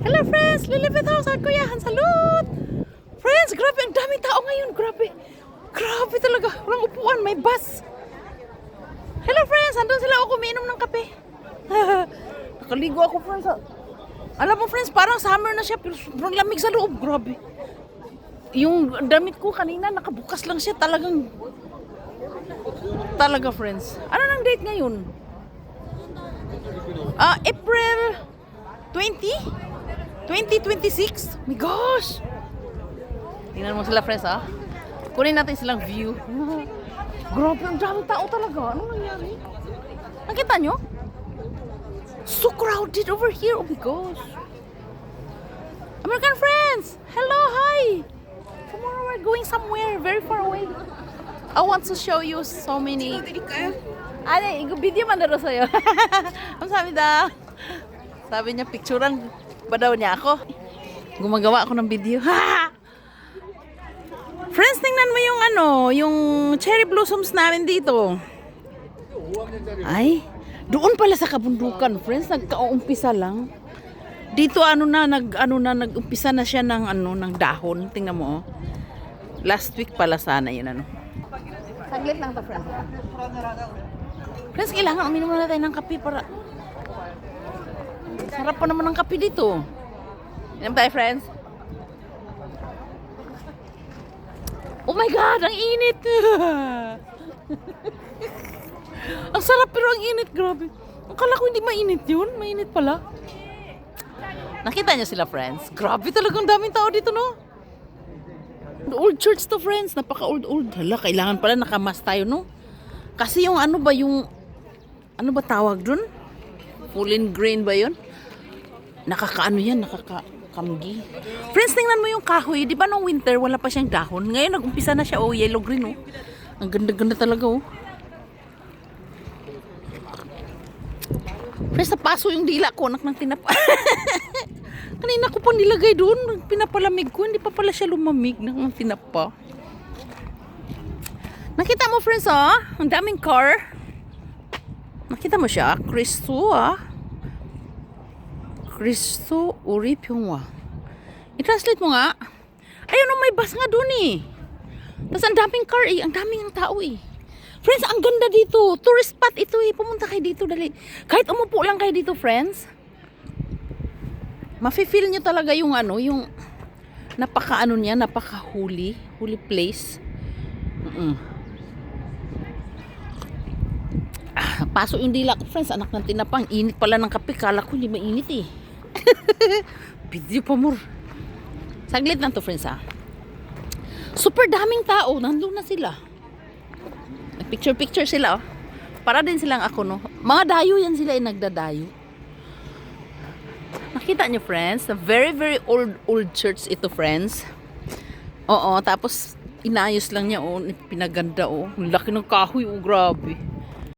Hello friends, lilipit ako sa kuyahan. Salud! Friends, grabe, ang daming tao ngayon. Grabe. Grabe talaga. Walang upuan, may bus. Hello friends, andun sila ako kumiinom ng kape. Nakaligo ako friends. Alam mo friends, parang summer na siya pero sobrang lamig sa loob. Grabe. Yung damit ko kanina nakabukas lang siya. Talaga friends. Ano nang date ngayon? April 20? 2026? My gosh! Tingnan mo sila friends Kunin natin silang view. Grabe, ang daming tao talaga. Ano nangyari? Nakita nyo? So crowded over here. Oh my gosh. American friends! Hello, hi! Tomorrow we're going somewhere very far away. I want to show you so many... video man daro sa'yo. Ang sabi daw. Sabi niya, picturean ba daw niya ako? Gumagawa ako ng video. Friends, tingnan mo yung yung cherry blossoms namin dito. Ay, doon pala sa kabundukan, friends, nagkaumpisa lang. Dito nag-umpisa na siya ng ng dahon. Tingnan mo. Last week pala sana yun Saglit lang to, friends. Friends, kailangan uminom na tayo ng kape para sarap pa naman ng kape dito. Inom tayo, friends. Oh my God, ang init! Ang sarap pero ang init, grabe. Akala ko hindi mainit yun. Mainit pala. Nakita niyo sila, friends? Grabe talagang daming tao dito, no? The old church to, friends. Napaka-old. Hala, kailangan pala nakamas tayo, no? Kasi yung ano ba tawag dun? Full in grain ba yun? Nakakakamgi. Friends, tingnan mo yung kahoy. Di ba nung winter, wala pa siyang dahon? Ngayon, nag-umpisa na siya. Oh, yellow-green, oh. Ang ganda-ganda talaga, oh. Friends, napaso yung dila ko. Anak ng tinapa. Kanina ko pang nilagay doon. Pinapalamig ko. Hindi pa pala siya lumamig ng tinapa. Nakita mo, friends, ang daming car. Nakita mo siya? Kristo, Kristo uri pyongwa. I-translate mo nga. Ayun, may bus nga doon Tapos ang daming car ang daming tao Friends, ang ganda dito. Tourist spot ito Pumunta kayo dito, dali. Kahit umupo lang kayo dito, friends. Mafe-feel nyo talaga yung yung napaka-holy place. Paso yung dila ko, friends. Anak ng tinapang. Init pala ng kape. Kala ko hindi mainit Video pa more. Saglit lang to, friends Super daming tao. Nandun na sila. Picture sila Para din silang ako, no? Mga dayo yan sila nagdadayo. Nakita nyo, friends? A very, very old church ito, friends. Oo, tapos inayos lang niya, pinaganda, Ang laki ng kahoy, grabe.